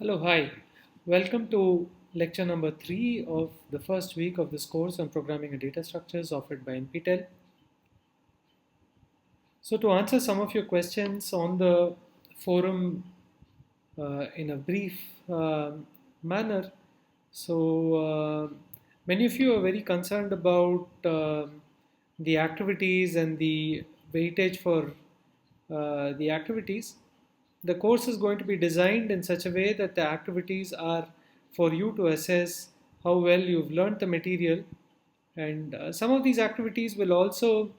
Hello, hi. Welcome to lecture number 3 of the first week of this course on programming and data structures offered by NPTEL. So, to answer some of your questions on the forum in a brief manner, many of you are very concerned about the activities and the weightage for the activities. The course is going to be designed in such a way that the activities are for you to assess how well you've learned the material, and some of these activities will also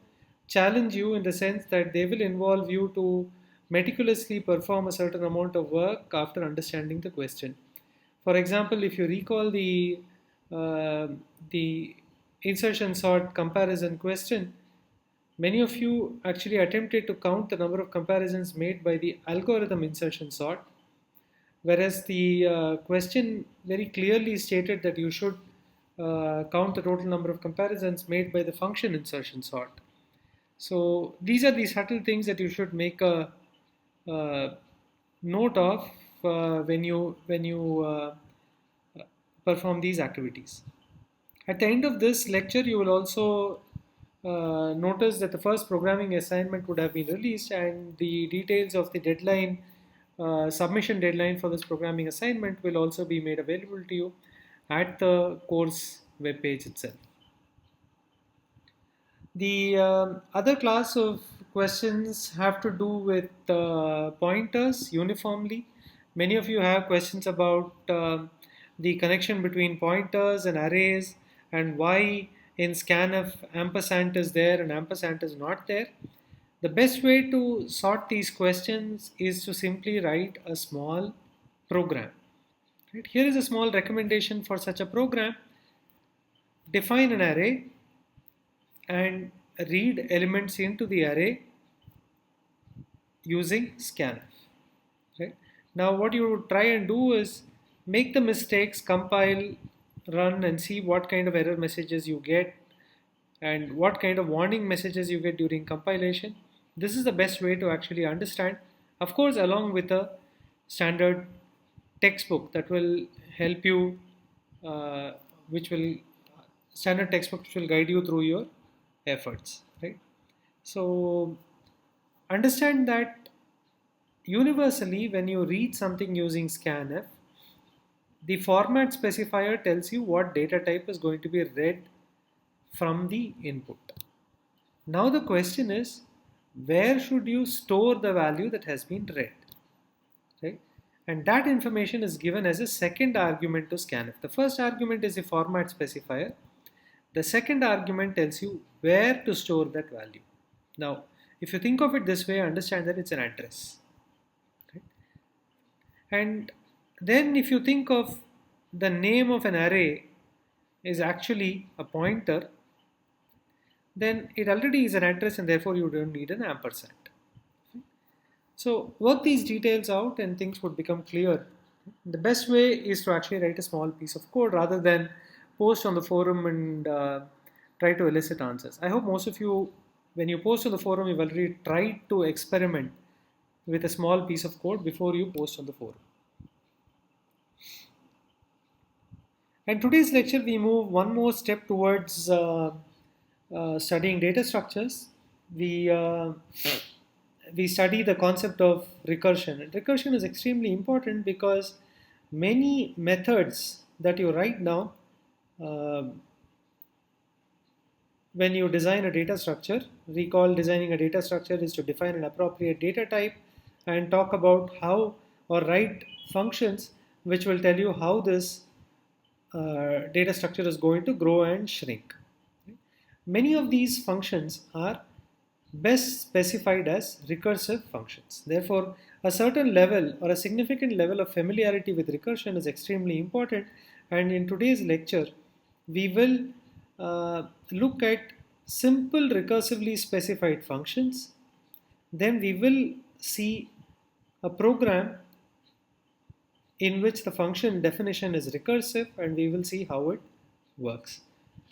challenge you in the sense that they will involve you to meticulously perform a certain amount of work after understanding the question. For example, if you recall the insertion sort comparison question, many of you actually attempted to count the number of comparisons made by the algorithm insertion sort, whereas the question very clearly stated that you should count the total number of comparisons made by the function insertion sort. So these are the subtle things that you should make a note of when you perform these activities. At the end of this lecture, you will also notice that the first programming assignment would have been released, and the details of the deadline, submission deadline for this programming assignment will also be made available to you at the course webpage itself. The other class of questions have to do with pointers uniformly. Many of you have questions about the connection between pointers and arrays, and why in scanf ampersand is there and ampersand is not there. The best way to sort these questions is to simply write a small program. Right? Here is a small recommendation for such a program. Define an array and read elements into the array using scanf. Right? Now what you try and do is make the mistakes, compile, run, and see what kind of error messages you get and what kind of warning messages you get during compilation. This is the best way to actually understand, of course, along with a standard textbook that will help you, which will standard textbook which will guide you through your efforts, right? So understand that universally when you read something using scanf, the format specifier tells you what data type is going to be read from the input. Now the question is, where should you store the value that has been read, right? And that information is given as a second argument to scanf. The first argument is a format specifier. The second argument tells you where to store that value. Now, if you think of it this way, understand that it's an address. Okay? And then if you think of the name of an array is actually a pointer, then it already is an address and therefore you don't need an ampersand. So work these details out and things would become clear. The best way is to actually write a small piece of code rather than post on the forum and try to elicit answers. I hope most of you, when you post on the forum, you've already tried to experiment with a small piece of code before you post on the forum. And today's lecture, we move one more step towards studying data structures. We study the concept of recursion. And recursion is extremely important because many methods that you write down when you design a data structure, recall designing a data structure is to define an appropriate data type and talk about how, or write functions which will tell you how this data structure is going to grow and shrink. Many of these functions are best specified as recursive functions. Therefore, a certain level or a significant level of familiarity with recursion is extremely important. And in today's lecture, we will look at simple recursively specified functions. Then we will see a program in which the function definition is recursive, and we will see how it works.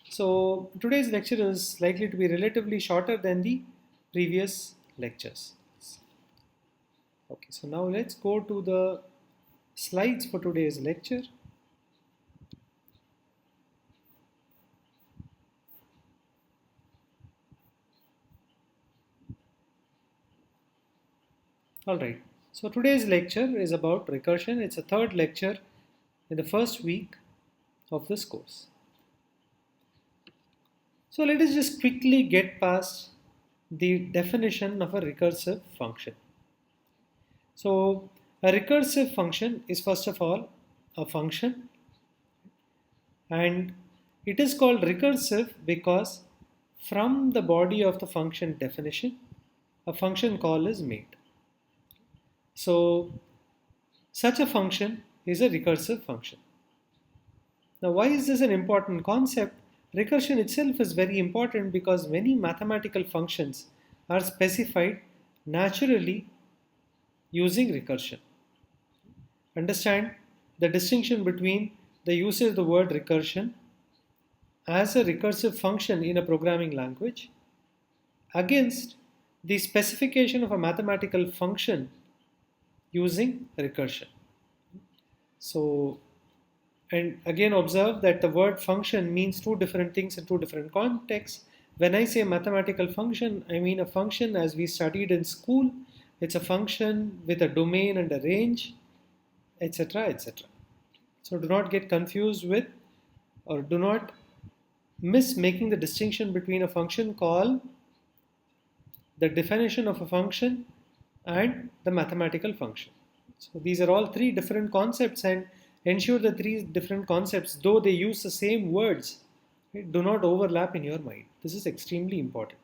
So today's lecture is likely to be relatively shorter than the previous lectures. Okay, so now let's go to the slides for today's lecture. Alright, so today's lecture is about recursion. It's a third lecture in the first week of this course. So let us just quickly get past the definition of a recursive function. So a recursive function is first of all a function, and it is called recursive because from the body of the function definition, a function call is made. So such a function is a recursive function. Now, why is this an important concept? Recursion itself is very important because many mathematical functions are specified naturally using recursion. Understand the distinction between the usage of the word recursion as a recursive function in a programming language against the specification of a mathematical function using recursion. So, and again observe that the word function means two different things in two different contexts. When I say mathematical function, I mean a function as we studied in school. It's a function with a domain and a range, etc., etc. So do not get confused with, or do not miss making the distinction between a function call, the definition of a function, and the mathematical function. So these are all three different concepts, and ensure the three different concepts, though they use the same words, right, do not overlap in your mind. This is extremely important.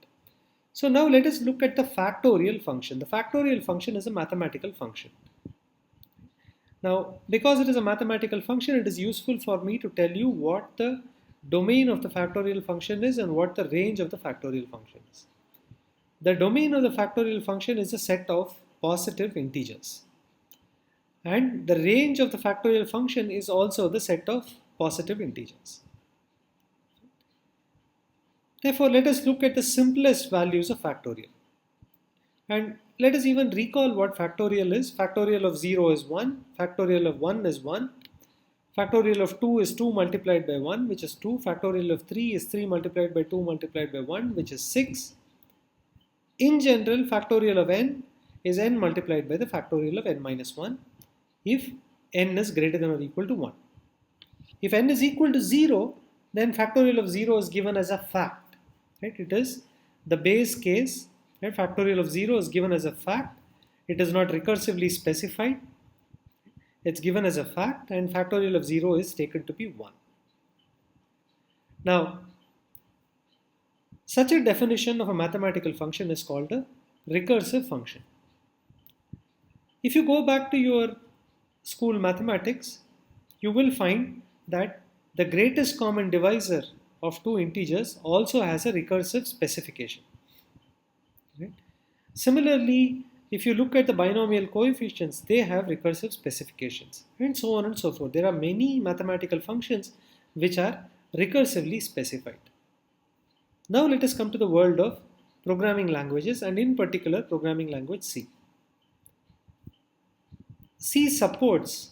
So now let us look at the factorial function. The factorial function is a mathematical function. Now, because it is a mathematical function, it is useful for me to tell you what the domain of the factorial function is and what the range of the factorial function is. The domain of the factorial function is a set of positive integers. And the range of the factorial function is also the set of positive integers. Therefore, let us look at the simplest values of factorial. And let us even recall what factorial is. Factorial of 0 is 1. Factorial of 1 is 1. Factorial of 2 is 2 multiplied by 1, which is 2. Factorial of 3 is 3 multiplied by 2 multiplied by 1, which is 6. In general, factorial of n is n multiplied by the factorial of n minus 1 if n is greater than or equal to 1. If n is equal to 0, then factorial of 0 is given as a fact. Right? It is the base case. Right? Factorial of 0 is given as a fact. It is not recursively specified. It's given as a fact, and factorial of 0 is taken to be 1. Now, such a definition of a mathematical function is called a recursive function. If you go back to your school mathematics, you will find that the greatest common divisor of two integers also has a recursive specification. Right? Similarly, if you look at the binomial coefficients, they have recursive specifications, and so on and so forth. There are many mathematical functions which are recursively specified. Now let us come to the world of programming languages, and in particular programming language C. C supports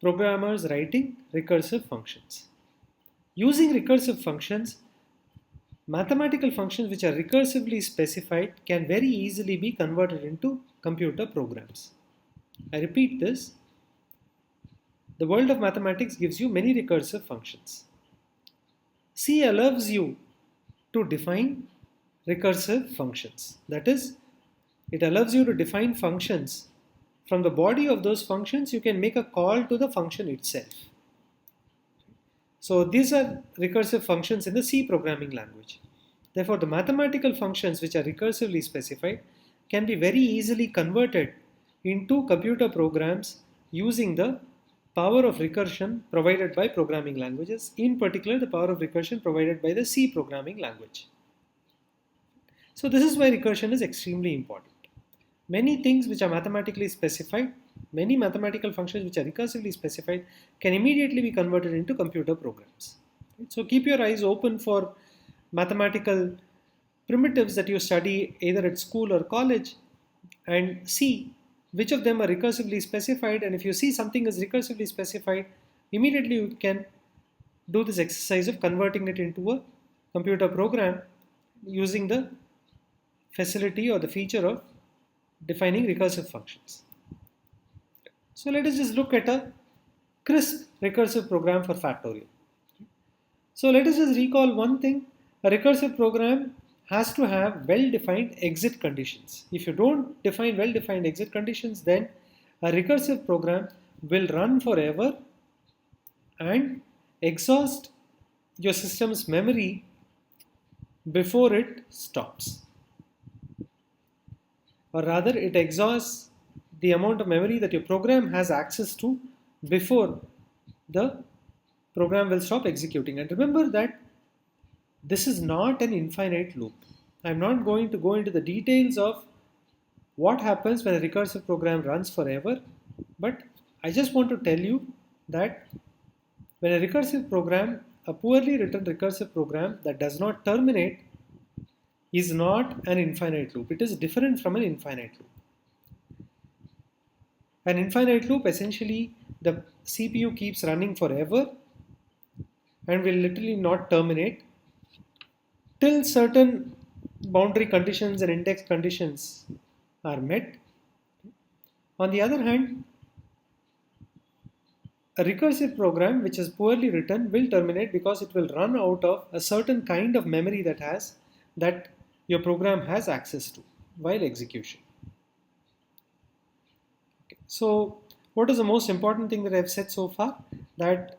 programmers writing recursive functions. Using recursive functions, mathematical functions which are recursively specified can very easily be converted into computer programs. I repeat this. The world of mathematics gives you many recursive functions. C allows you to define recursive functions. That is, it allows you to define functions. From the body of those functions, you can make a call to the function itself. So these are recursive functions in the C programming language. Therefore, the mathematical functions which are recursively specified can be very easily converted into computer programs using the power of recursion provided by programming languages, in particular the power of recursion provided by the C programming language. So this is why recursion is extremely important. Many things which are mathematically specified, many mathematical functions which are recursively specified can immediately be converted into computer programs. So keep your eyes open for mathematical primitives that you study either at school or college and see which of them are recursively specified, and if you see something is recursively specified, immediately you can do this exercise of converting it into a computer program using the facility or the feature of defining recursive functions. So let us just look at a crisp recursive program for factorial. So let us just recall one thing. A recursive program has to have well-defined exit conditions. If you don't define well-defined exit conditions, then a recursive program will run forever and exhaust your system's memory before it stops. Or rather, it exhausts the amount of memory that your program has access to before the program will stop executing. And remember that this is not an infinite loop. I'm not going to go into the details of what happens when a recursive program runs forever, but I just want to tell you that when a recursive program, a poorly written recursive program that does not terminate, is not an infinite loop. It is different from an infinite loop. An infinite loop, essentially, the CPU keeps running forever and will literally not terminate till certain boundary conditions and index conditions are met. On the other hand, a recursive program which is poorly written will terminate because it will run out of a certain kind of memory that your program has access to while execution. Okay. So what is the most important thing that I've said so far? That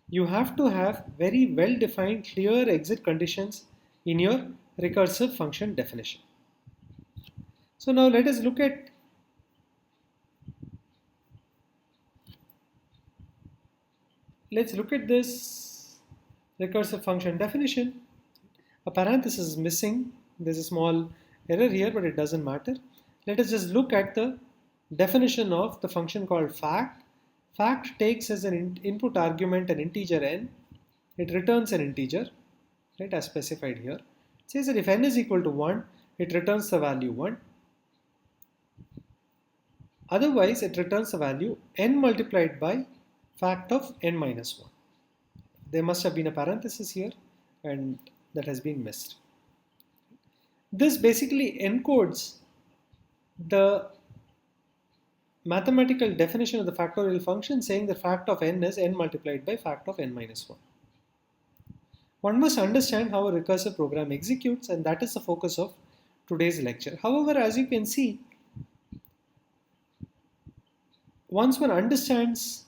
you have to have very well-defined, clear exit conditions in your recursive function definition. So now let us look at this recursive function definition. A parenthesis is missing. There's a small error here, but it doesn't matter. Let us just look at the definition of the function called fact. Fact takes as an input argument an integer n. It returns an integer, right, as specified here. It says that if n is equal to 1, it returns the value 1. Otherwise, it returns the value n multiplied by fact of n minus 1. There must have been a parenthesis here, and that has been missed. This basically encodes the mathematical definition of the factorial function, saying the fact of n is n multiplied by fact of n minus 1. One must understand how a recursive program executes, and that is the focus of today's lecture. However, as you can see, once one understands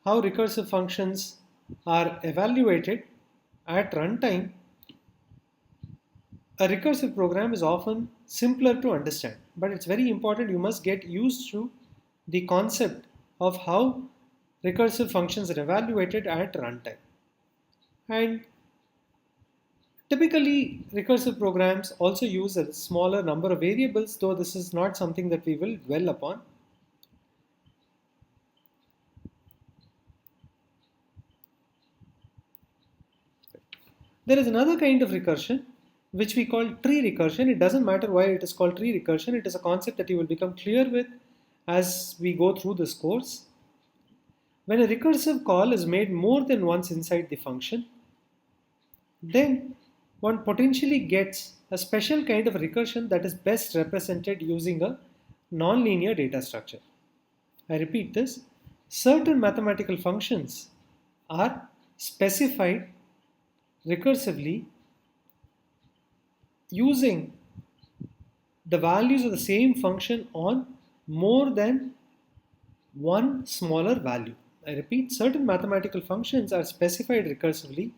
how recursive functions are evaluated at runtime, a recursive program is often simpler to understand. But it's very important, you must get used to the concept of how recursive functions are evaluated at runtime. And typically, recursive programs also use a smaller number of variables, though this is not something that we will dwell upon. There is another kind of recursion which we call tree recursion. It doesn't matter why it is called tree recursion. It is a concept that you will become clear with as we go through this course. When a recursive call is made more than once inside the function, then one potentially gets a special kind of recursion that is best represented using a nonlinear data structure. I repeat this, certain mathematical functions are specified recursively using the values of the same function on more than one smaller value. I repeat, certain mathematical functions are specified recursively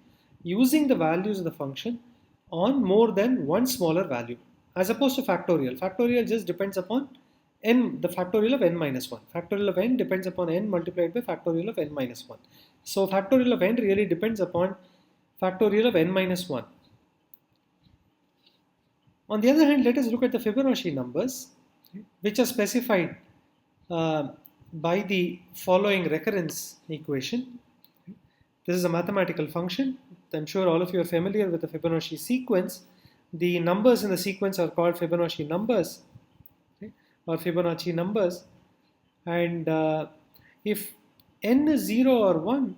using the values of the function on more than one smaller value, as opposed to factorial. Factorial just depends upon n, the factorial of n minus 1. Factorial of n depends upon n multiplied by factorial of n minus 1. So factorial of n really depends upon factorial of n minus 1. On the other hand, let us look at the Fibonacci numbers, which are specified by the following recurrence equation. This is a mathematical function. I'm sure all of you are familiar with the Fibonacci sequence. The numbers in the sequence are called Fibonacci numbers, or Fibonacci numbers. And if n is 0 or 1,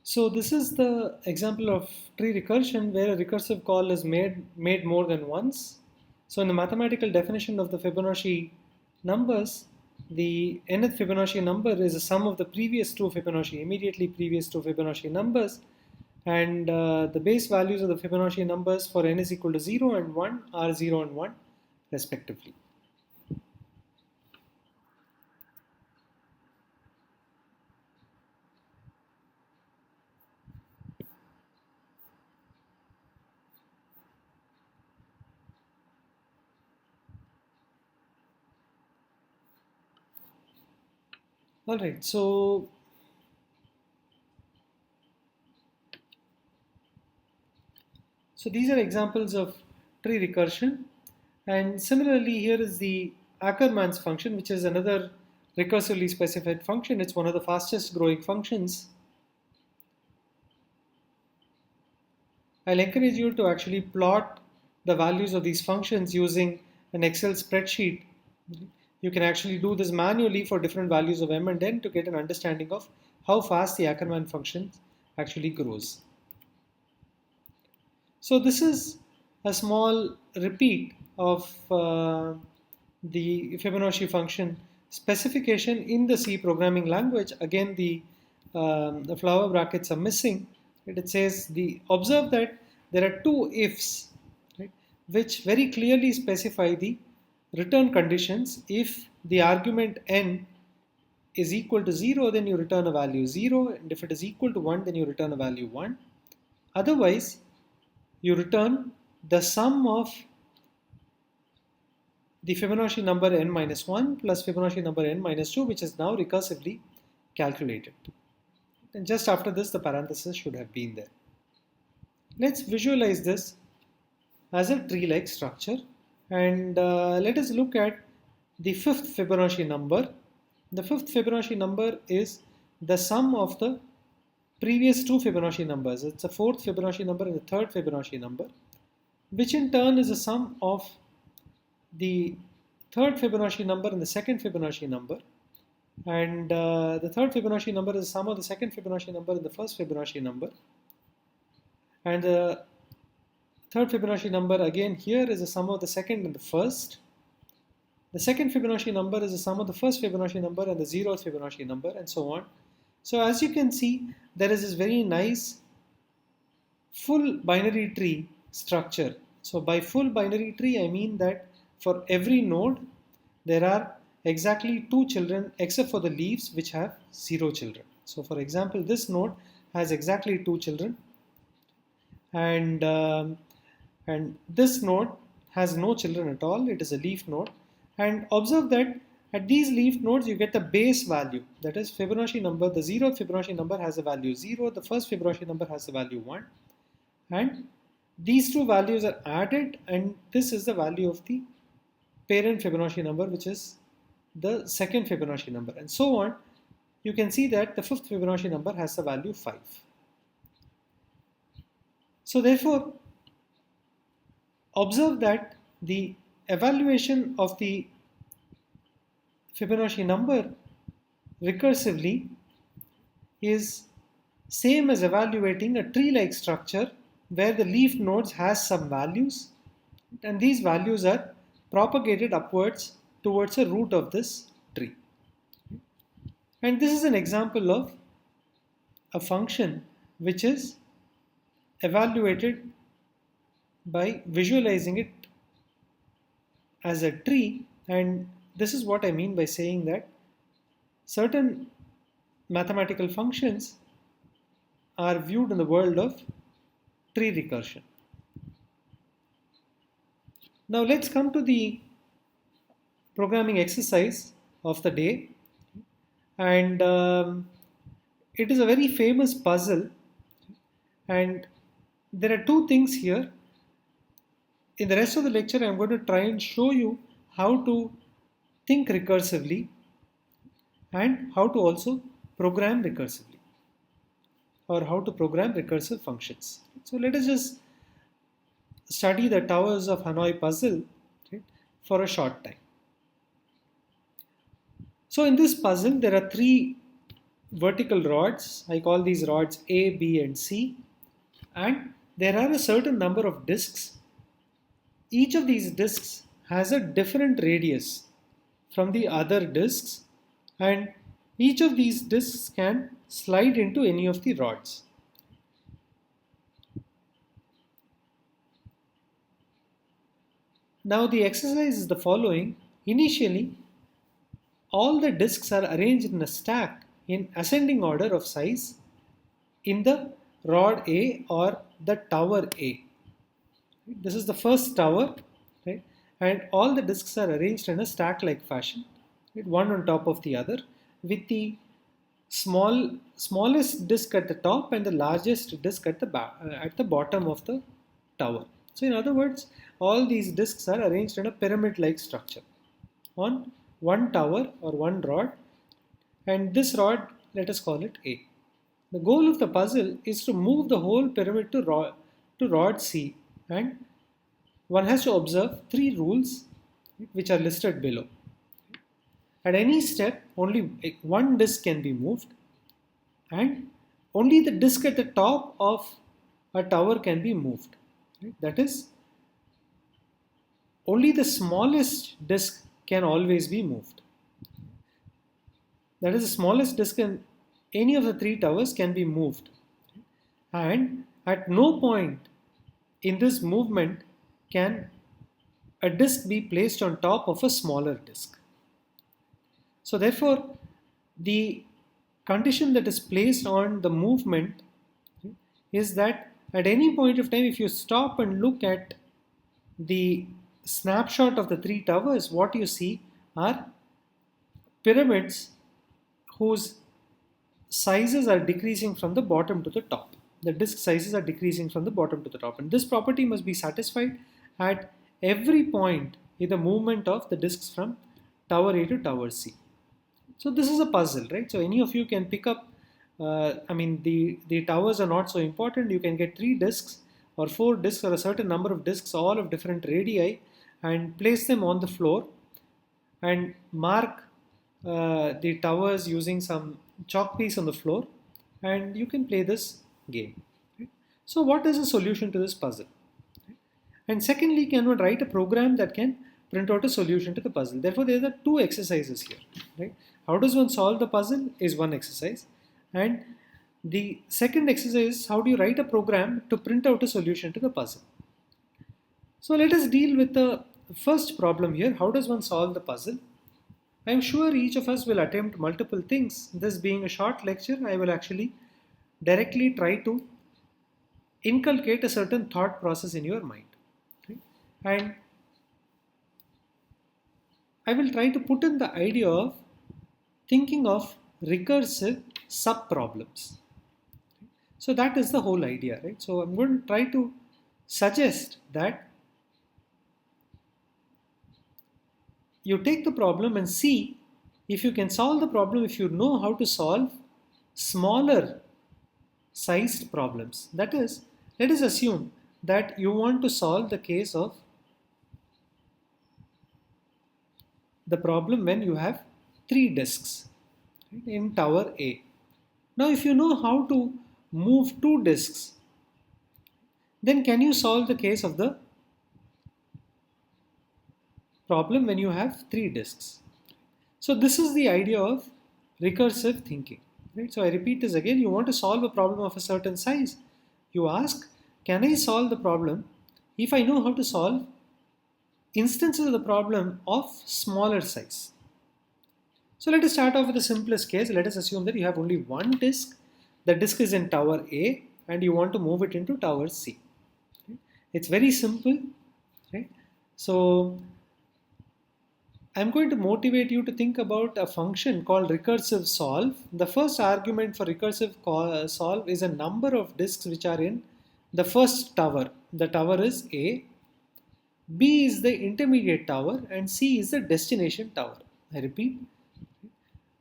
so this is the example of tree recursion where a recursive call is made more than once. So in the mathematical definition of the Fibonacci numbers, the nth Fibonacci number is the sum of the previous two Fibonacci, immediately previous two Fibonacci numbers, and the base values of the Fibonacci numbers for n is equal to 0 and 1 are 0 and 1 respectively. All right, so these are examples of tree recursion. And similarly, here is the Ackermann's function, which is another recursively specified function. It's one of the fastest growing functions. I'll encourage you to actually plot the values of these functions using an Excel spreadsheet. You can actually do this manually for different values of m and n to get an understanding of how fast the Ackermann function actually grows. So this is a small repeat of the Fibonacci function specification in the C programming language. Again, the flower brackets are missing. It says observe that there are two ifs, right, which very clearly specify the return conditions. If the argument n is equal to 0, then you return a value 0, and if it is equal to 1, then you return a value 1. Otherwise, you return the sum of the Fibonacci number n minus 1 plus Fibonacci number n minus 2, which is now recursively calculated. And just after this, the parenthesis should have been there. Let's visualize this as a tree-like structure, and let us look at the fifth Fibonacci number. The fifth Fibonacci number is the sum of the previous two Fibonacci numbers. It's a fourth Fibonacci number and the third Fibonacci number, which in turn is the sum of the third Fibonacci number and the second Fibonacci number. And the third Fibonacci number is the sum of the second Fibonacci number and the first Fibonacci number. And the third Fibonacci number again here is the sum of the second and the first. The second Fibonacci number is the sum of the first Fibonacci number and the zeroth Fibonacci number, and so on. So as you can see, there is this very nice full binary tree structure. So by full binary tree, I mean that for every node, there are exactly 2 children except for the leaves which have 0 children. So for example, this node has exactly 2 children, and this node has no children at all. It is a leaf node. And observe that at these leaf nodes, you get the base value. That is Fibonacci number. The 0th Fibonacci number has a value 0. The first Fibonacci number has a value 1. And these two values are added, and this is the value of the parent Fibonacci number, which is the second Fibonacci number, and so on. You can see that the fifth Fibonacci number has the value 5. So therefore, observe that the evaluation of the Fibonacci number recursively is same as evaluating a tree-like structure where the leaf nodes has some values, and these values are propagated upwards towards a root of this tree. And this is an example of a function which is evaluated by visualizing it as a tree. And this is what I mean by saying that certain mathematical functions are viewed in the world of tree recursion. Now let's come to the programming exercise of the day, and it is a very famous puzzle, and there are two things here. In the rest of the lecture, I'm going to try and show you how to think recursively and how to also program recursively, or how to program recursive functions. So let us just study the towers of Hanoi puzzle, right, for a short time. So in this puzzle, there are three vertical rods. I call these rods A, B, and C. And there are a certain number of discs. Each of these discs has a different radius from the other discs, and each of these discs can slide into any of the rods. Now the exercise is the following. Initially, all the discs are arranged in a stack in ascending order of size in the rod A or the tower A. This is the first tower, right? And all the discs are arranged in a stack-like fashion, right? One on top of the other, with the smallest disc at the top and the largest disc at the bottom of the tower. So in other words, all these discs are arranged in a pyramid-like structure on one tower or one rod, and this rod, let us call it A. The goal of the puzzle is to move the whole pyramid to rod C, and one has to observe three rules which are listed below. At any step, only one disc can be moved, and only the disc at the top of a tower can be moved. That is, only the smallest disc can always be moved. That is, the smallest disc in any of the three towers can be moved. And at no point in this movement can a disc be placed on top of a smaller disc. So therefore, the condition that is placed on the movement is that at any point of time, if you stop and look at the snapshot of the three towers, what you see are pyramids whose sizes are decreasing from the bottom to the top. The disk sizes are decreasing from the bottom to the top, and this property must be satisfied at every point in the movement of the disks from tower A to tower C. So this is a puzzle, right? So any of you can pick up, the towers are not so important. You can get 3 disks or 4 disks or a certain number of disks, all of different radii, and place them on the floor and mark the towers using some chalk piece on the floor, and you can play this game. Right? So what is the solution to this puzzle? Right? And secondly, can one write a program that can print out a solution to the puzzle? Therefore, there are 2 exercises here. Right? How does one solve the puzzle is one exercise, and the second exercise is how do you write a program to print out a solution to the puzzle. So let us deal with the first problem here. How does one solve the puzzle? I am sure each of us will attempt multiple things. This being a short lecture, I will actually directly try to inculcate a certain thought process in your mind. Okay? And I will try to put in the idea of thinking of recursive sub-problems. So that is the whole idea, right? So I'm going to try to suggest that you take the problem and see if you can solve the problem, if you know how to solve smaller sized problems. That is, let us assume that you want to solve the case of the problem when you have 3 disks in tower A. Now if you know how to move 2 disks, then can you solve the case of the problem when you have 3 disks? So this is the idea of recursive thinking. Right? So I repeat this again. You want to solve a problem of a certain size. You ask, can I solve the problem if I know how to solve instances of the problem of smaller size? So let us start off with the simplest case. Let us assume that you have only one disk. The disk is in tower A and you want to move it into tower C. Okay? It's very simple. Right? So I'm going to motivate you to think about a function called recursive solve. The first argument for recursive solve is a number of disks which are in the first tower. The tower is A, B is the intermediate tower, and C is the destination tower. I repeat.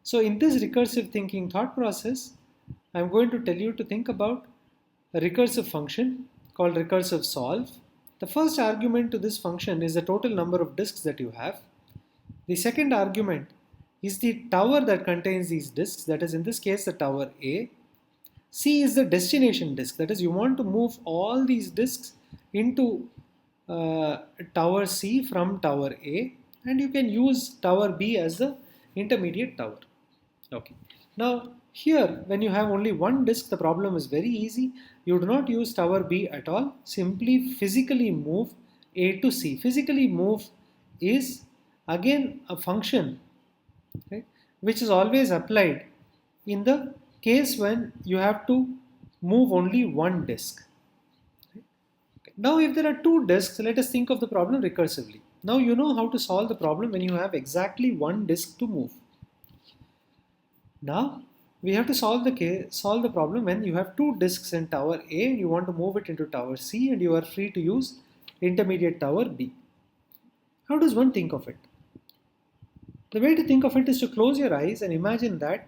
So in this recursive thinking thought process, I'm going to tell you to think about a recursive function called recursive solve. The first argument to this function is the total number of disks that you have. The second argument is the tower that contains these disks, that is in this case the tower A. C is the destination disk, that is you want to move all these disks into tower C from tower A, and you can use tower B as the intermediate tower. Okay. Now here when you have only one disk, the problem is very easy. You do not use tower B at all. Simply physically move A to C. Physically move is again a function, okay, which is always applied in the case when you have to move only one disk. Now if there are two disks, let us think of the problem recursively. Now you know how to solve the problem when you have exactly one disk to move. Now we have to solve the problem when you have two disks in tower A and you want to move it into tower C, and you are free to use intermediate tower B. How does one think of it? The way to think of it is to close your eyes and imagine that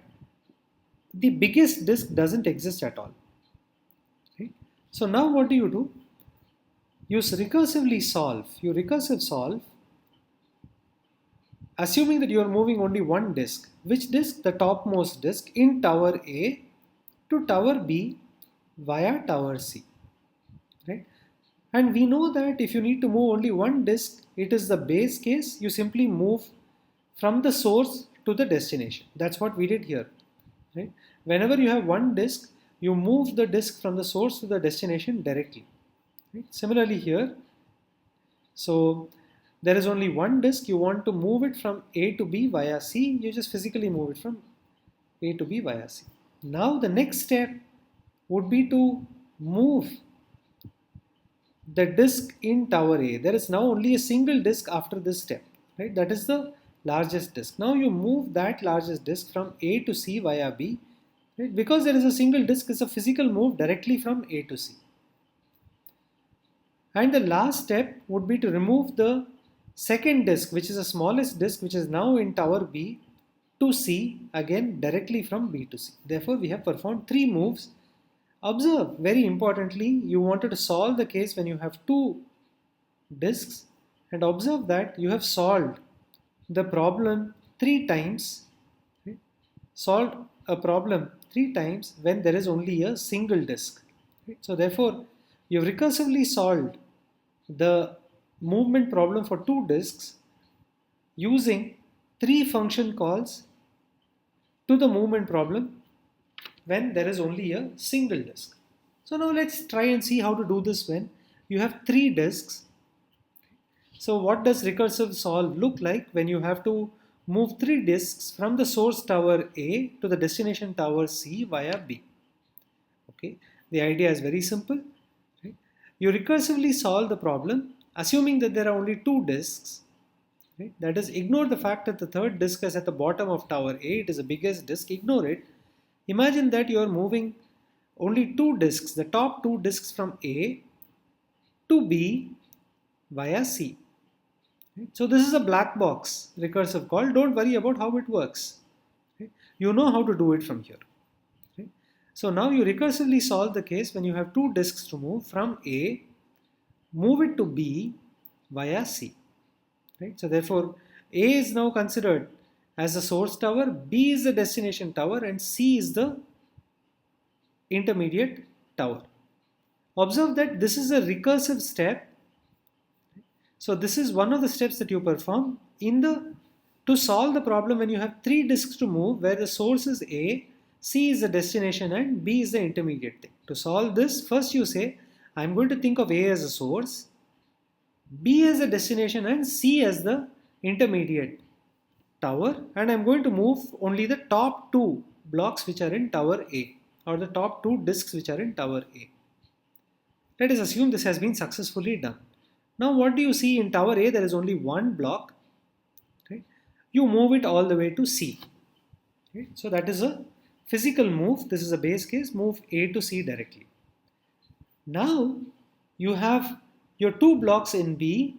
the biggest disk doesn't exist at all. Okay? So now what do? You recursive solve, assuming that you are moving only one disk. Which disk? The topmost disk in tower A to tower B via tower C. Right? And we know that if you need to move only one disk, it is the base case. You simply move from the source to the destination. That's what we did here. Right? Whenever you have one disk, you move the disk from the source to the destination directly. Right? Similarly here, so there is only one disk, you want to move it from A to B via C, you just physically move it from A to B via C. Now the next step would be to move the disk in tower A. There is now only a single disk after this step, right? That is the largest disk. Now you move that largest disk from A to C via B, right? Because there is a single disk, it's a physical move directly from A to C. And the last step would be to remove the second disk, which is the smallest disk, which is now in tower B, to C, again directly from B to C. Therefore, we have performed three moves. Observe, very importantly, you wanted to solve the case when you have two disks, and observe that you have solved the problem three times. Okay? Solved a problem three times when there is only a single disk. Okay? So therefore, you have recursively solved the movement problem for two disks using three function calls to the movement problem when there is only a single disk. So now let's try and see how to do this when you have three disks. So what does recursive solve look like when you have to move three disks from the source tower A to the destination tower C via B? Okay, the idea is very simple. Right? You recursively solve the problem assuming that there are only two disks. Right? That is, ignore the fact that the third disk is at the bottom of tower A, it is the biggest disk, ignore it. Imagine that you are moving only two disks, the top two disks from A to B via C. Right? So this is a black box recursive call, don't worry about how it works. Right? You know how to do it from here. Right? So now you recursively solve the case when you have two disks to move from A, move it to B via C. Right? So therefore, A is now considered as the source tower, B is the destination tower, and C is the intermediate tower. Observe that this is a recursive step. So this is one of the steps that you perform to solve the problem when you have three disks to move, where the source is A, C is the destination, and B is the intermediate thing. To solve this, first you say, I'm going to think of A as a source, B as a destination, and C as the intermediate tower, and I'm going to move only the top two blocks which are in tower A, or the top two disks which are in tower A. Let us assume this has been successfully done. Now what do you see in tower A? There is only one block. Okay? You move it all the way to C. Okay? So that is a physical move. This is a base case, move A to C directly. Now you have your two blocks in B,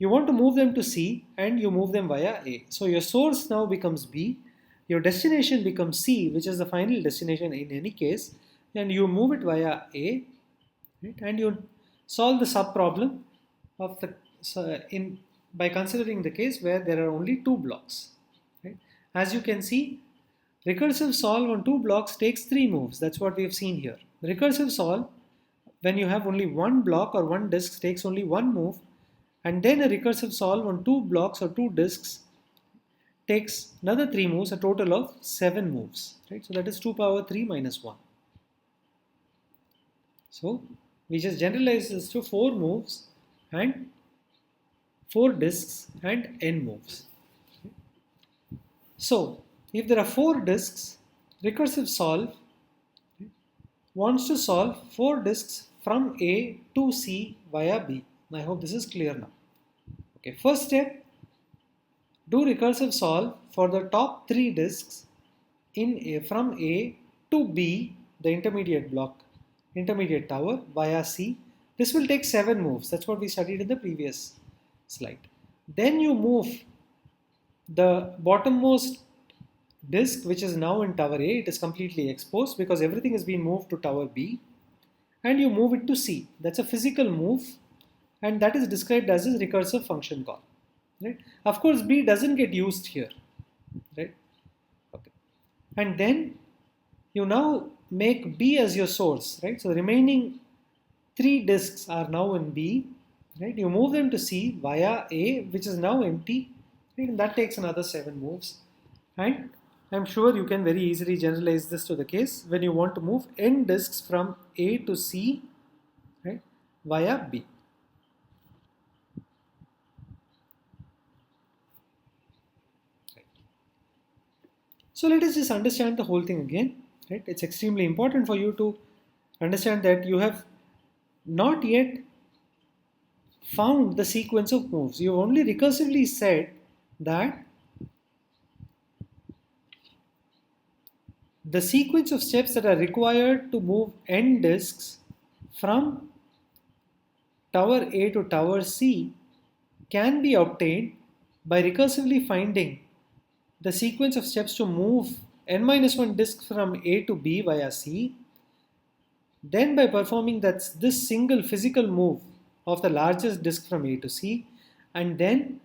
you want to move them to C, and you move them via A. So your source now becomes B, your destination becomes C, which is the final destination in any case, and you move it via A, right? And you solve the sub problem of the in by considering the case where there are only two blocks. Right? As you can see, recursive solve on two blocks takes three moves. That's what we have seen here. Recursive solve, when you have only one block or one disk, takes only one move, and then a recursive solve on two blocks or two disks takes another three moves, a total of 7 moves. Right? So that is 2 power 3 minus 1. So we just generalize this to 4 moves and 4 disks and n moves. So if there are 4 disks, recursive solve wants to solve 4 disks from A to C via B. I hope this is clear now. Okay, first step, do recursive solve for the top 3 disks from A to B, the intermediate block, intermediate tower via C. This will take 7 moves. That's what we studied in the previous slide. Then you move the bottommost disk, which is now in tower A. It is completely exposed because everything has been moved to tower B, and you move it to C. That's a physical move, and that is described as a recursive function call. Right? Of course, B doesn't get used here. Right? Okay. And then you now make B as your source. Right? So the remaining 3 disks are now in B. Right? You move them to C via A, which is now empty. Right? And that takes another 7 moves. And I'm sure you can very easily generalize this to the case when you want to move n disks from A to C, right, via B. So let us just understand the whole thing again. Right? It's extremely important for you to understand that you have not yet found the sequence of moves. You only recursively said that the sequence of steps that are required to move n disks from tower A to tower C can be obtained by recursively finding the sequence of steps to move n-1 disks from A to B via C, then by performing this single physical move of the largest disk from A to C, and then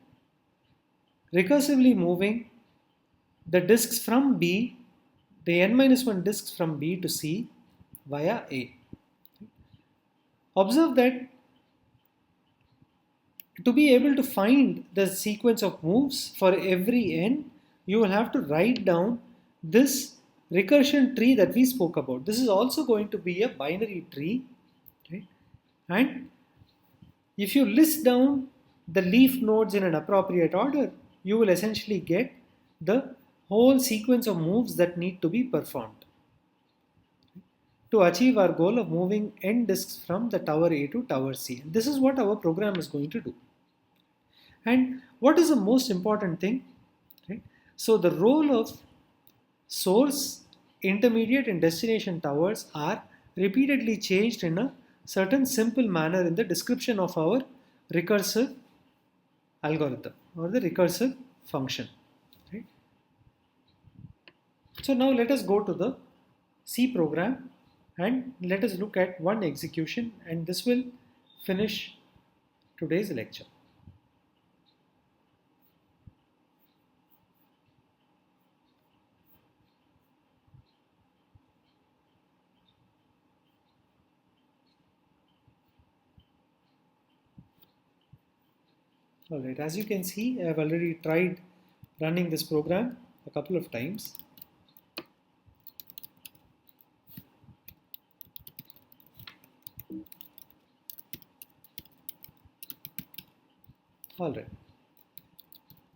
recursively moving the disks from B, the n-1 disks from B to C via A. Observe that to be able to find the sequence of moves for every n, you will have to write down this recursion tree that we spoke about. This is also going to be a binary tree. Okay? And if you list down the leaf nodes in an appropriate order, you will essentially get the whole sequence of moves that need to be performed to achieve our goal of moving n disks from the tower A to tower C. And this is what our program is going to do. And what is the most important thing? Right? So the role of source, intermediate and destination towers are repeatedly changed in a certain simple manner in the description of our recursive algorithm or the recursive function. Right? So now let us go to the C program and let us look at one execution, and this will finish today's lecture. Alright, as you can see, I have already tried running this program a couple of times. Alright.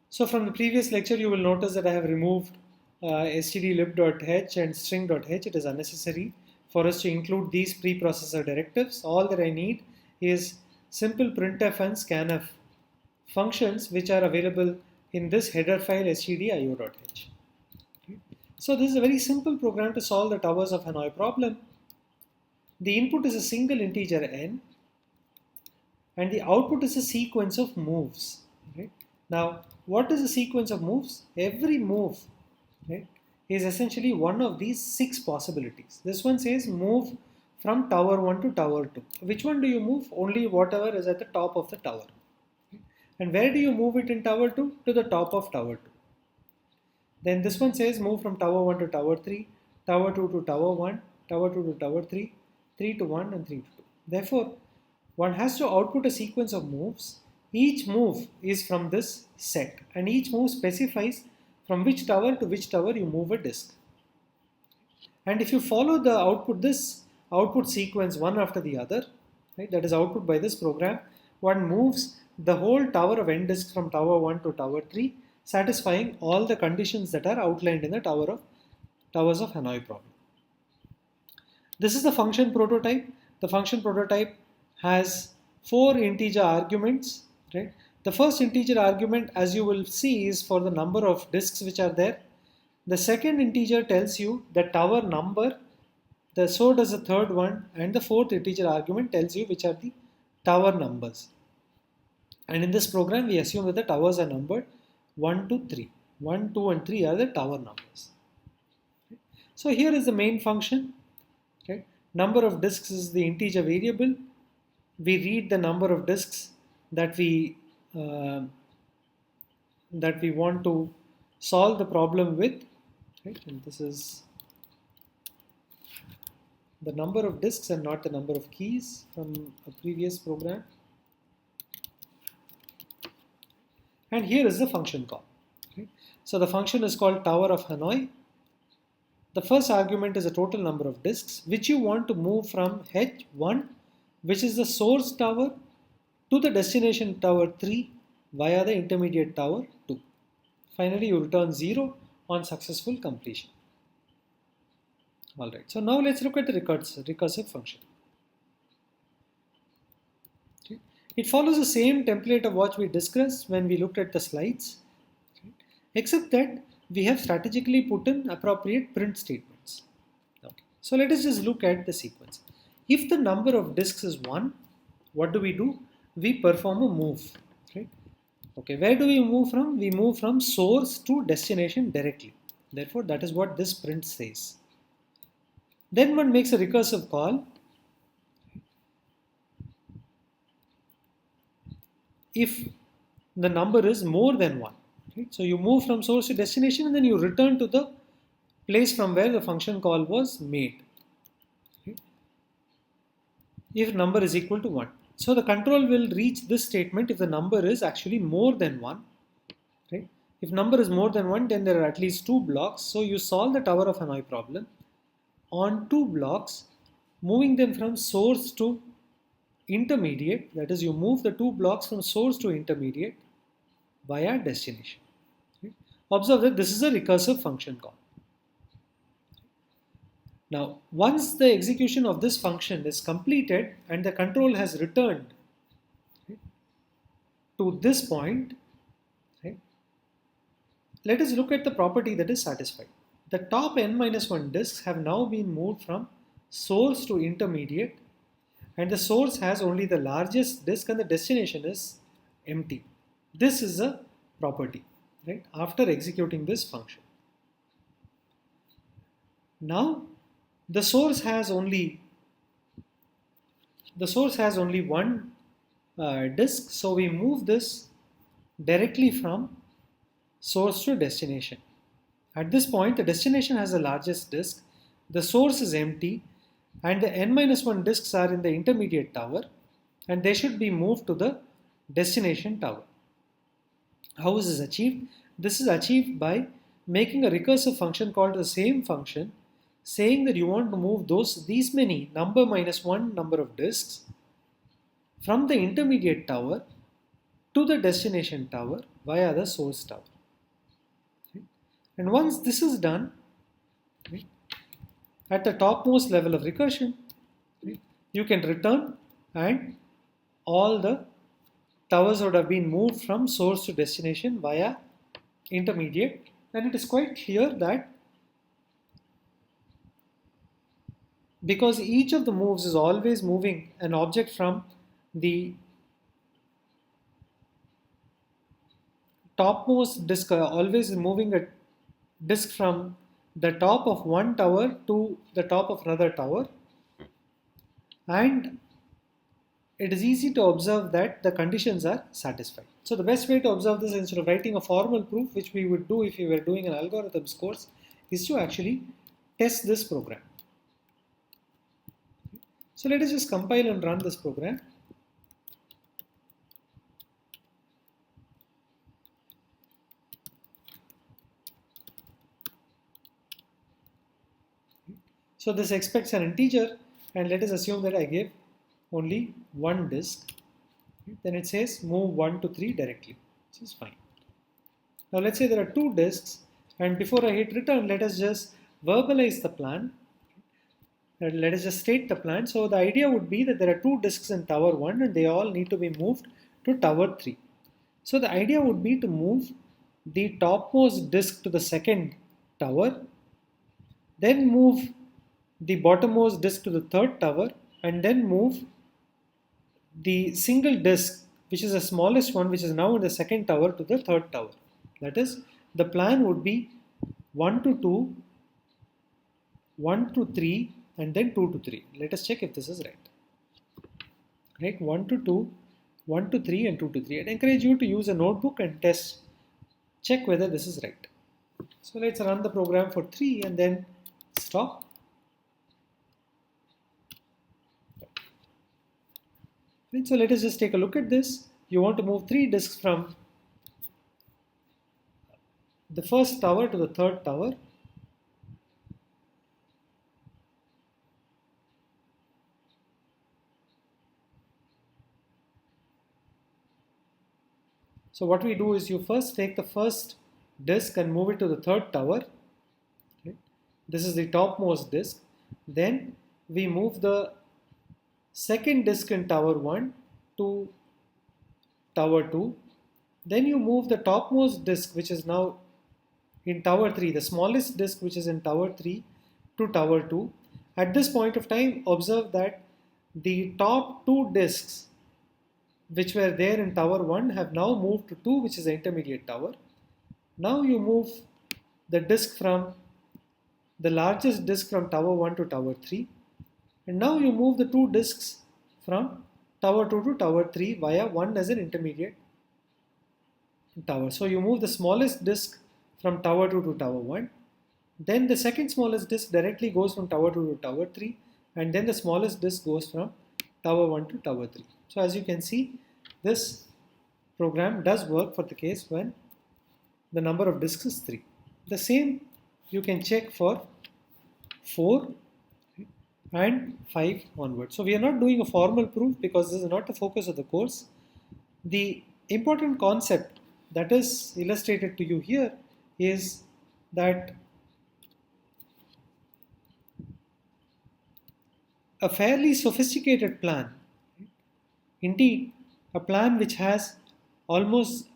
So from the previous lecture, you will notice that I have removed stdlib.h and string.h. It is unnecessary for us to include these preprocessor directives. All that I need is simple printf and scanf functions which are available in this header file stdio.h. Okay. So this is a very simple program to solve the towers of Hanoi problem. The input is a single integer n and the output is a sequence of moves. Right? Now, what is a sequence of moves? Every move, right, is essentially one of these 6 possibilities. This one says move from tower 1 to tower 2. Which one do you move? Only whatever is at the top of the tower. And where do you move it in tower 2? To the top of tower 2. Then this one says move from tower 1 to tower 3, tower 2 to tower 1, tower 2 to tower 3, 3 to 1 and 3 to 2. Therefore, one has to output a sequence of moves. Each move is from this set and each move specifies from which tower to which tower you move a disk. And if you follow the output, this output sequence one after the other, right, that is output by this program, one moves the whole tower of n disks from tower 1 to tower 3, satisfying all the conditions that are outlined in the towers of Hanoi problem. This is the function prototype. The function prototype has 4 integer arguments. Right? The first integer argument, as you will see, is for the number of disks which are there. The second integer tells you the tower number. So does the third one, and the fourth integer argument tells you which are the tower numbers. And in this program, we assume that the towers are numbered 1 to 3. 1, 2 and 3 are the tower numbers. So here is the main function. Okay. Number of disks is the integer variable. We read the number of disks that we want to solve the problem with. Right? And this is the number of disks and not the number of keys from a previous program. And here is the function call. Okay. So the function is called tower of Hanoi. The first argument is a total number of disks which you want to move from H1, which is the source tower, to the destination tower 3 via the intermediate tower 2. Finally, you return 0 on successful completion. Alright, so now let's look at the recursive function. Okay. It follows the same template of what we discussed when we looked at the slides, okay, except that we have strategically put in appropriate print statements. Okay. So let us just look at the sequence. If the number of disks is 1, what do? We perform a move. Right? Okay, where do we move from? We move from source to destination directly. Therefore, that is what this print says. Then one makes a recursive call. If the number is more than 1. Right? So you move from source to destination and then you return to the place from where the function call was made. Okay? If number is equal to 1. So the control will reach this statement if the number is actually more than 1. Right? If number is more than 1, then there are at least 2 blocks. So you solve the tower of Hanoi problem on 2 blocks, moving them from source to intermediate. That is, you move the 2 blocks from source to intermediate via destination. Okay? Observe that this is a recursive function call. Now, once the execution of this function is completed and the control has returned, okay, to this point, okay, let us look at the property that is satisfied. The top n-1 disks have now been moved from source to intermediate, and the source has only the largest disk and the destination is empty. This is a property, right, after executing this function. Now, the source has only one disk, so we move this directly from source to destination. At this point, the destination has the largest disk, the source is empty, and the n-1 disks are in the intermediate tower, and they should be moved to the destination tower. How is this achieved? This is achieved by making a recursive function called the same function, saying that you want to move these many number -1 number of disks from the intermediate tower to the destination tower via the source tower. Okay. And once this is done, okay, at the topmost level of recursion, okay, you can return and all the towers would have been moved from source to destination via intermediate, and it is quite clear that because each of the moves is always moving an object from the topmost disk, always moving a disk from the top of one tower to the top of another tower, and it is easy to observe that the conditions are satisfied. So the best way to observe this instead of writing a formal proof, which we would do if we were doing an algorithms course, is to actually test this program. So let us just compile and run this program. So this expects an integer, and let us assume that I give only one disk. Then it says move 1 to 3 directly, which is fine. Now let's say there are two disks, and before I hit return, let us just verbalize the plan. Let us just state the plan. So the idea would be that there are two disks in tower 1 and they all need to be moved to tower 3. So the idea would be to move the topmost disk to the second tower, then move the bottommost disk to the third tower, and then move the single disk, which is the smallest one, which is now in the second tower, to the third tower. That is, the plan would be 1 to 2, 1 to 3, and then 2 to 3. Let us check if this is right. Right, 1 to 2, 1 to 3, and 2 to 3. I'd encourage you to use a notebook and check whether this is right. So let's run the program for 3 and then stop. And so let us just take a look at this. You want to move 3 disks from the first tower to the third tower. So what we do is you first take the first disk and move it to the third tower. Okay. This is the topmost disk. Then we move the second disk in tower 1 to tower 2. Then you move the topmost disk, which is now in tower 3, the smallest disk which is in tower 3, to tower 2. At this point of time, observe that the top two disks which were there in tower 1 have now moved to 2, which is the intermediate tower. Now you move the disk from the largest disk from tower 1 to tower 3, and now you move the two disks from tower 2 to tower 3 via 1 as an intermediate tower. So you move the smallest disk from tower 2 to tower 1, then the second smallest disk directly goes from tower 2 to tower 3, and then the smallest disk goes from tower 1 to tower 3. So as you can see, this program does work for the case when the number of disks is 3. The same you can check for 4 and 5 onward. So we are not doing a formal proof because this is not the focus of the course. The important concept that is illustrated to you here is that a fairly sophisticated plan, indeed a plan which has almost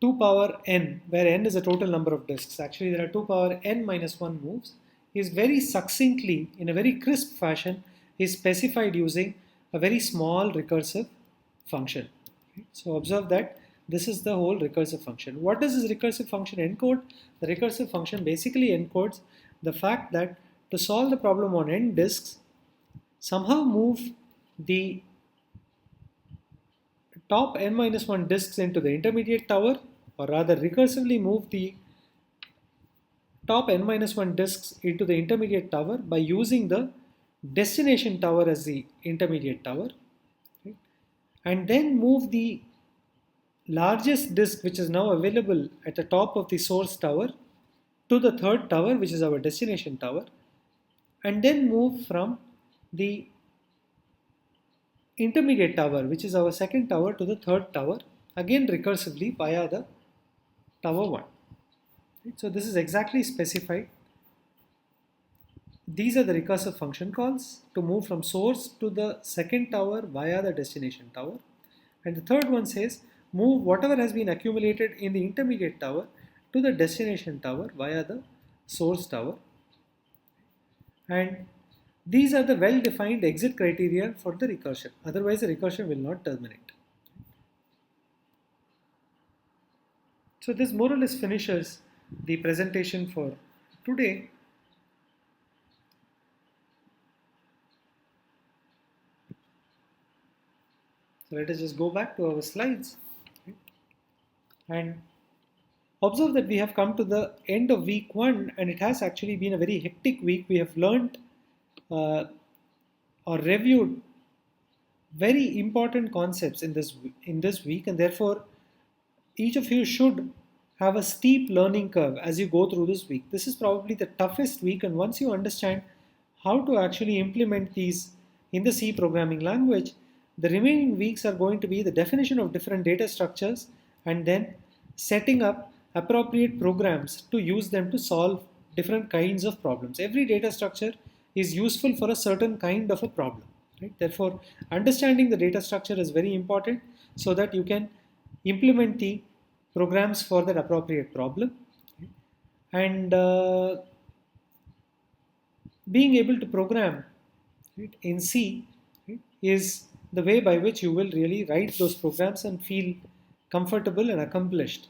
2 power n, where n is a total number of disks, actually there are 2 power n minus 1 moves, is very succinctly, in a very crisp fashion, is specified using a very small recursive function. So observe that this is the whole recursive function. What does this recursive function encode? The recursive function basically encodes the fact that to solve the problem on n disks, somehow move the top n minus 1 disks into the intermediate tower, or rather recursively move the top n minus 1 disks into the intermediate tower by using the destination tower as the intermediate tower, okay? And then move the largest disk which is now available at the top of the source tower to the third tower, which is our destination tower, and then move from the intermediate tower, which is our second tower, to the third tower, again recursively via the tower 1. So this is exactly specified. These are the recursive function calls to move from source to the second tower via the destination tower. And the third one says move whatever has been accumulated in the intermediate tower to the destination tower via the source tower. And these are the well-defined exit criteria for the recursion. Otherwise, the recursion will not terminate. So this more or less finishes the presentation for today. let us just go back to our slides and observe that we have come to the end of week 1, and it has actually been a very hectic week. We have learned uh, or reviewed very important concepts in this week, and therefore each of you should have a steep learning curve as you go through this week. This is probably the toughest week, and once you understand how to actually implement these in the C programming language, the remaining weeks are going to be the definition of different data structures and then setting up appropriate programs to use them to solve different kinds of problems. Every data structure is useful for a certain kind of a problem. Right? Therefore, understanding the data structure is very important so that you can implement the programs for that appropriate problem. And being able to program, right, in C, right, is the way by which you will really write those programs and feel comfortable and accomplished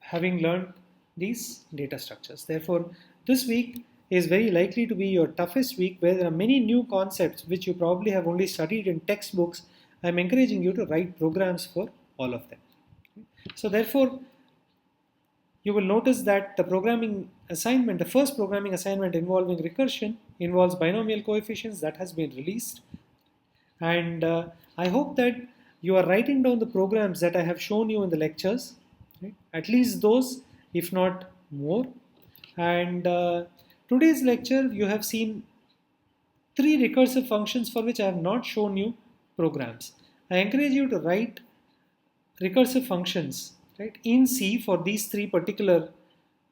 having learned these data structures. Therefore, this week is very likely to be your toughest week, where there are many new concepts which you probably have only studied in textbooks. I'm encouraging you to write programs for all of them. So therefore, you will notice that the first programming assignment involving recursion involves binomial coefficients that has been released. And I hope that you are writing down the programs that I have shown you in the lectures, right? At least those, if not more. And today's lecture, you have seen 3 recursive functions for which I have not shown you programs. I encourage you to write recursive functions, right, in C for these 3 particular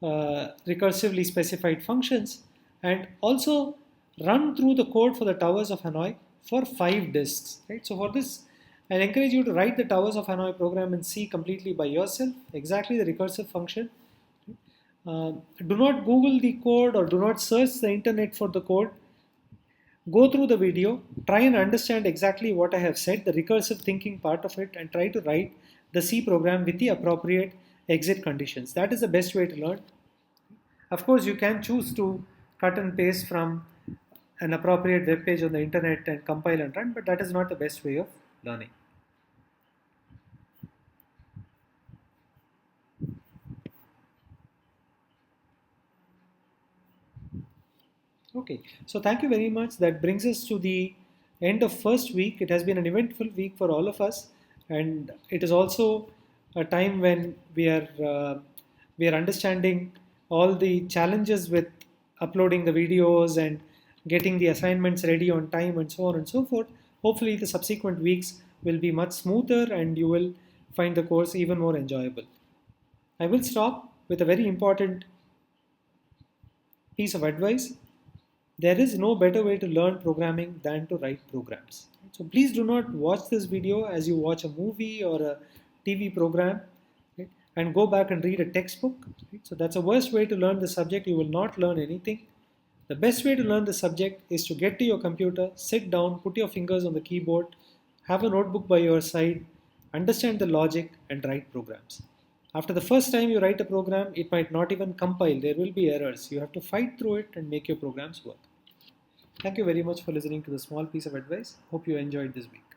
recursively specified functions, and also run through the code for the towers of Hanoi for 5 disks. Right? So for this, I'll encourage you to write the towers of Hanoi program in C completely by yourself, exactly the recursive function. Do not Google the code or do not search the internet for the code. Go through the video, try and understand exactly what I have said, the recursive thinking part of it, and try to write the C program with the appropriate exit conditions. That is the best way to learn. Of course, you can choose to cut and paste from an appropriate web page on the internet and compile and run, but that is not the best way of learning. Okay, so thank you very much. That brings us to the end of first week. It has been an eventful week for all of us, and it is also a time when we are understanding all the challenges with uploading the videos and getting the assignments ready on time and so on and so forth. Hopefully, the subsequent weeks will be much smoother and you will find the course even more enjoyable. I will stop with a very important piece of advice. There is no better way to learn programming than to write programs. So please do not watch this video as you watch a movie or a TV program, right, and go back and read a textbook. Right? So that's the worst way to learn the subject. You will not learn anything. The best way to learn the subject is to get to your computer, sit down, put your fingers on the keyboard, have a notebook by your side, understand the logic, and write programs. After the first time you write a program, it might not even compile. There will be errors. You have to fight through it and make your programs work. Thank you very much for listening to the small piece of advice. Hope you enjoyed this week.